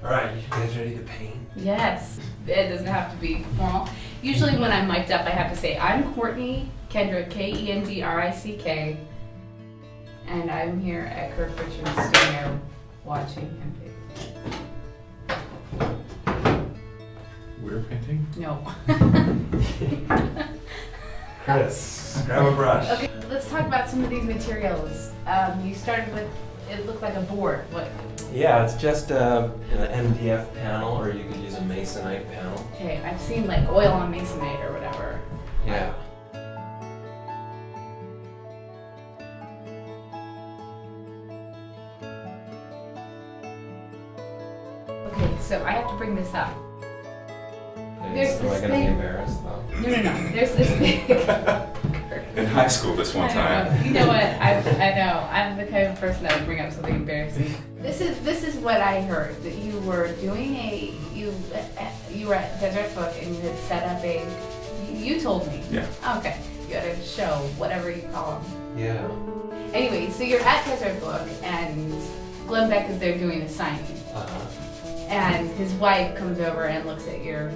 Alright, you guys ready to paint? Yes, it doesn't have to be formal. Usually when I'm mic'd up, I have to say, I'm Courtney Kendrick, Kendrick, and I'm here at Kirk studio watching him paint. We're painting? No. Chris, grab a brush. Okay, let's talk about some of these materials. You started with, it looked like a board. What? Yeah, it's just an MDF panel, or you could use a masonite panel. Okay, I've seen like oil on masonite or whatever. Yeah. Okay, so I have to bring this up. Okay, There's so am I this gonna big- be embarrassed though? No. There's this big. In high school this one I know. time. You know what? I know. I'm the kind of person that would bring up something embarrassing. This is what I heard, that you were doing you were at Desert Book and you had set up you told me. Yeah. Okay. You had a show, whatever you call them. Yeah. Anyway, so you're at Desert Book and Glenn Beck is there doing a signing. And his wife comes over and looks at your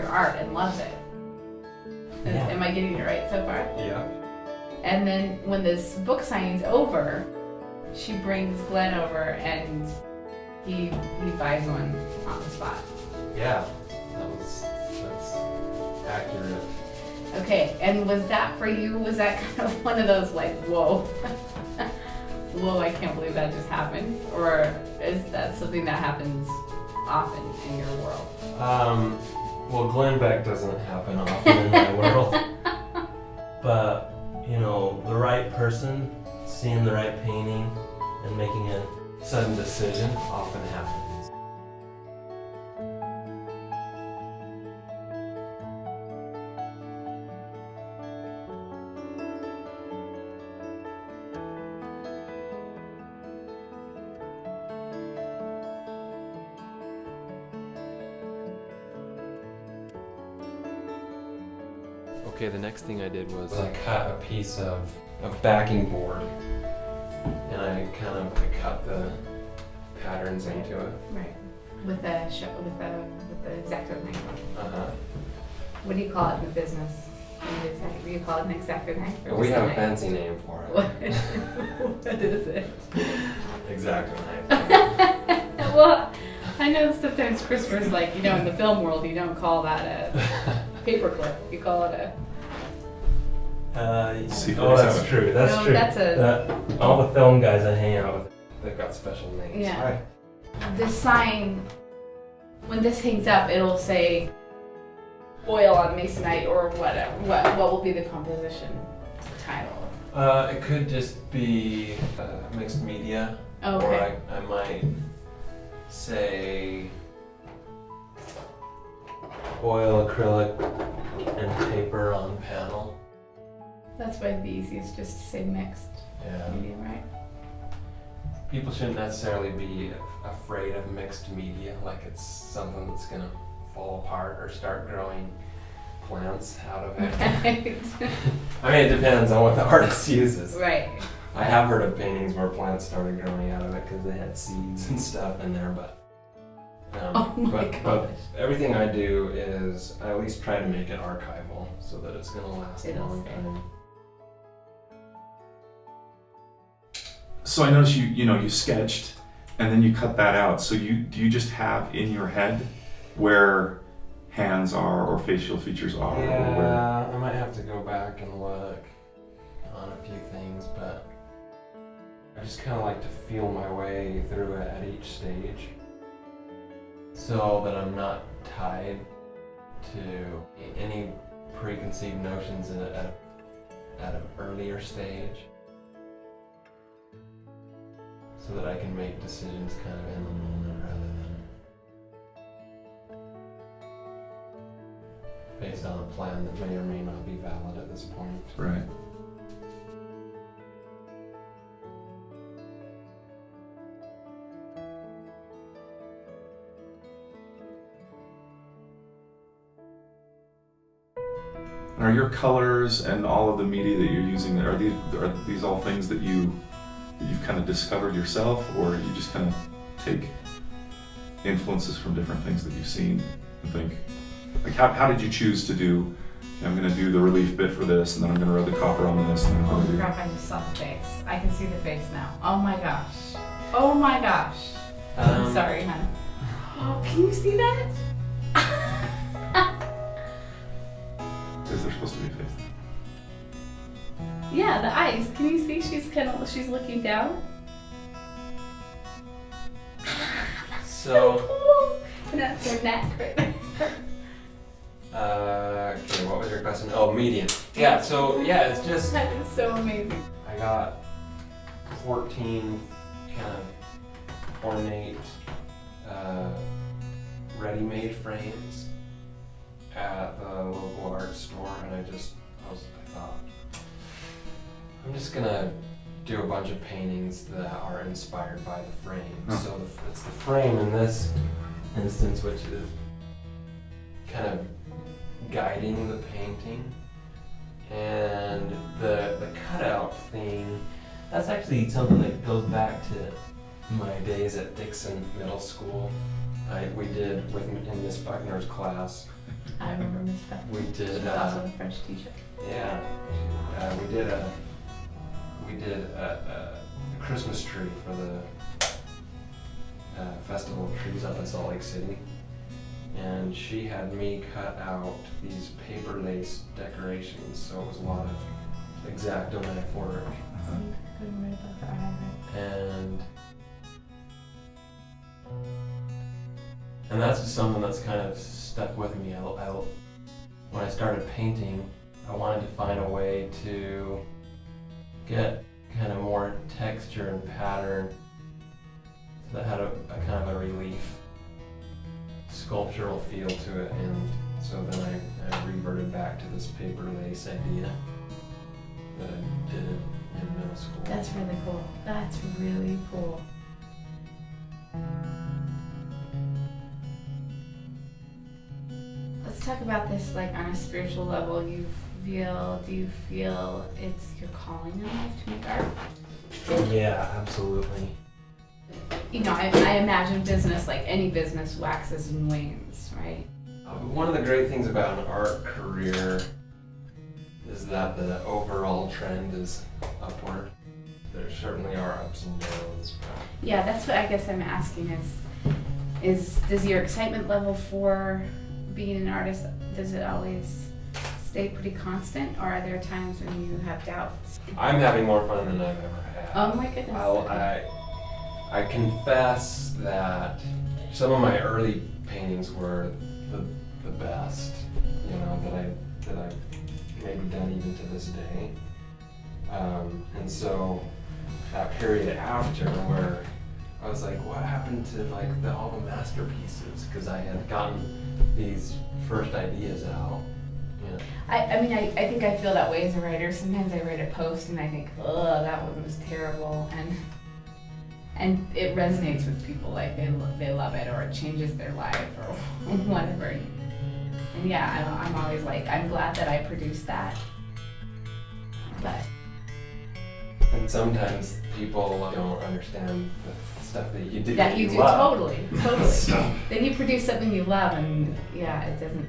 art and loves it. Yeah. Am I getting it right so far? Yeah. And then when this book signing's over, she brings Glenn over and he buys one on the spot. Yeah. That's accurate. Okay, and was that for you? Was that kind of one of those like, whoa, whoa, I can't believe that just happened? Or is that something that happens often in your world? Well, Glenn Beck doesn't happen often in my world. But, you know, the right person, seeing the right painting, and making a sudden decision often happens. Okay, the next thing I did was I cut a piece of backing board, and I cut the patterns into it. Right. With the X-Acto knife. What do you call it in the business? Do you call it an X-Acto knife? Or We just have a knife? fancy name for it. What is it? X-Acto knife. Well, I know sometimes Christopher's like, you know, in the film world, you don't call that a paperclip. You call it a... That's true. That's No, true. that's all the film guys I hang out with, they've got special names. Yeah. Right. The sign, when this hangs up, it'll say oil on masonite or whatever. What will be the composition title? It could just be mixed media. Oh, okay. Or I might say oil, acrylic, and paper on panel. That's probably the easiest, just to say mixed Yeah. media, right? People shouldn't necessarily be afraid of mixed media, like it's something that's gonna fall apart or start growing plants out of it. Right. I mean, it depends on what the artist uses. Right. I have heard of paintings where plants started growing out of it because they had seeds and stuff in there, but Oh my but gosh. everything I do is I at least try to make it archival so that it's gonna last a It'll long stay. time. So I noticed you sketched and then you cut that out. So do you just have in your head where hands are or facial features are? Or where? Yeah, I might have to go back and look on a few things, but I just kind of like to feel my way through it at each stage so that I'm not tied to any preconceived notions at an earlier stage, so that I can make decisions kind of in the moment rather than based on a plan that may or may not be valid at this point. Right. Are your colors and all of the media that you're using, are these all things that you've kind of discovered yourself, or you just kind of take influences from different things that you've seen and think, like how did you choose to do, I'm going to do the relief bit for this, and then I'm going to rub the copper on this, and then I'm Oh going to do... crap, I just saw the face. I can see the face now. Oh my gosh. Oh my gosh. I'm sorry, hon. Oh, can you see that? Is there supposed to be a face? Yeah, the eyes. Can you see she's looking down? So, Cool. And that's her neck right there. okay, what was your question? Oh, median. Yeah, so yeah, it's just, That is so amazing. I got 14 kind of ornate, ready-made frames at the local art store, and I thought, I'm just gonna do a bunch of paintings that are inspired by the frame. Huh. So it's the frame in this instance which is kind of guiding the painting, and the cutout thing, that's actually something that goes back to my days at Dixon Middle School. We did in Miss Buckner's class. I remember Miss Beth. We did. She was also a French teacher. Yeah, we did a Christmas tree for the Festival of Trees up in Salt Lake City, and she had me cut out these paper lace decorations. So it was a lot of X-Acto knife work, Couldn't write about her eye, and that's just something that's kind of stuck with me. When I started painting, I wanted to find a way to get kind of more texture and pattern, so that had a kind of a relief, sculptural feel to it, and so then I reverted back to this paper lace idea that I did in middle school. That's really cool. That's really cool. Let's talk about this like on a spiritual level. Do you feel it's your calling in life to make art? Yeah, absolutely. You know, I imagine business, like any business, waxes and wanes, right? One of the great things about an art career is that the overall trend is upward. There certainly are ups and downs. Yeah, that's what I guess I'm asking is does your excitement level for being an artist, does it always stay pretty constant, or are there times when you have doubts? I'm having more fun than I've ever had. Oh my goodness. I confess that some of my early paintings were the best, you know, that I've maybe done even to this day. And so that period after where I was like, what happened to like all the masterpieces? Because I had gotten these first ideas out. You know. I think I feel that way as a writer. Sometimes I write a post and I think, oh, that one was terrible, and it resonates with people, like they love it, or it changes their life, or whatever. And yeah, I'm always like, I'm glad that I produced that. But And sometimes people don't understand the stuff that you do. that you do love. totally. So- Then you produce something you love, and yeah, it doesn't.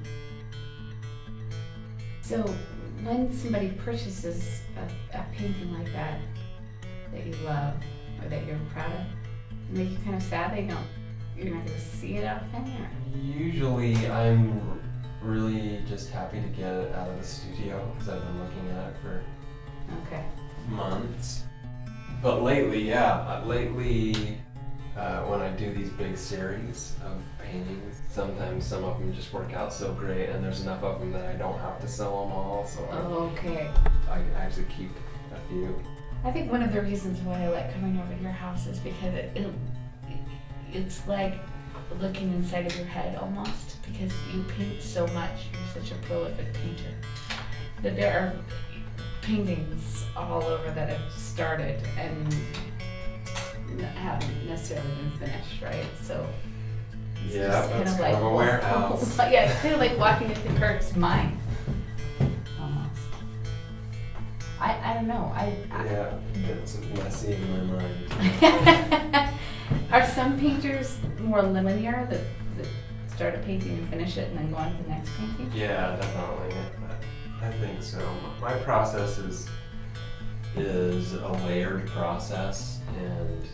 So when somebody purchases a painting like that you love or that you're proud of, it make you kind of sad you're not going to see it often? Or? Usually I'm really just happy to get it out of the studio because I've been looking at it for Okay. months. But lately, when I do these big series of paintings, sometimes some of them just work out so great, and there's enough of them that I don't have to sell them all, so Okay. I actually keep a few. I think one of the reasons why I like coming over to your house is because it's like looking inside of your head almost, because you paint so much. You're such a prolific painter. That there are paintings all over that have started and haven't necessarily been finished, right? So it's Yeah, just that's kind of a warehouse. Yeah, it's kind of like walking into Kirk's mind, almost. I don't know. Yeah, it's messy in my mind. Are some painters more linear that start a painting and finish it and then go on to the next painting? Yeah, definitely. I think so. My process is a layered process, and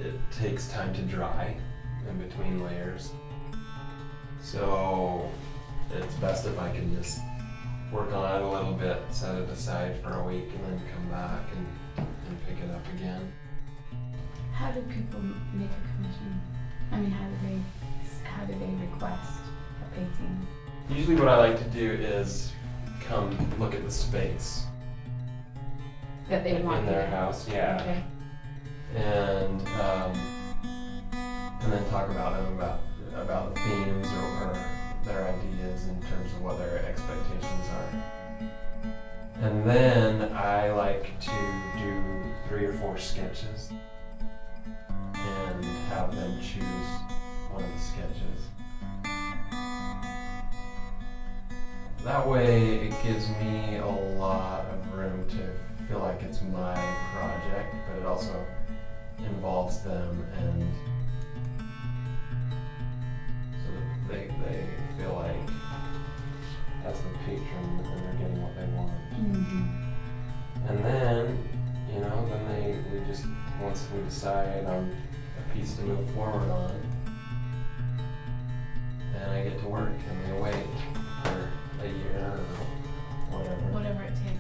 it takes time to dry in between layers. So it's best if I can just work on it a little bit, set it aside for a week, and then come back and pick it up again. How do people make a commission? I mean, how do they request a painting? Usually what I like to do is come look at the space That they want in their you to- house, yeah. Okay. And then talk about the themes or their ideas in terms of what their expectations are. And then I like to do 3 or 4 sketches and have them choose one of the sketches. That way it gives me a lot of room to feel like it's my project, but it also involves them, and so that they feel like as the patron and they're getting what they want. Mm-hmm. And then, we just, once we decide on a piece to move forward on, then I get to work and they wait for a year or whatever. Whatever it takes.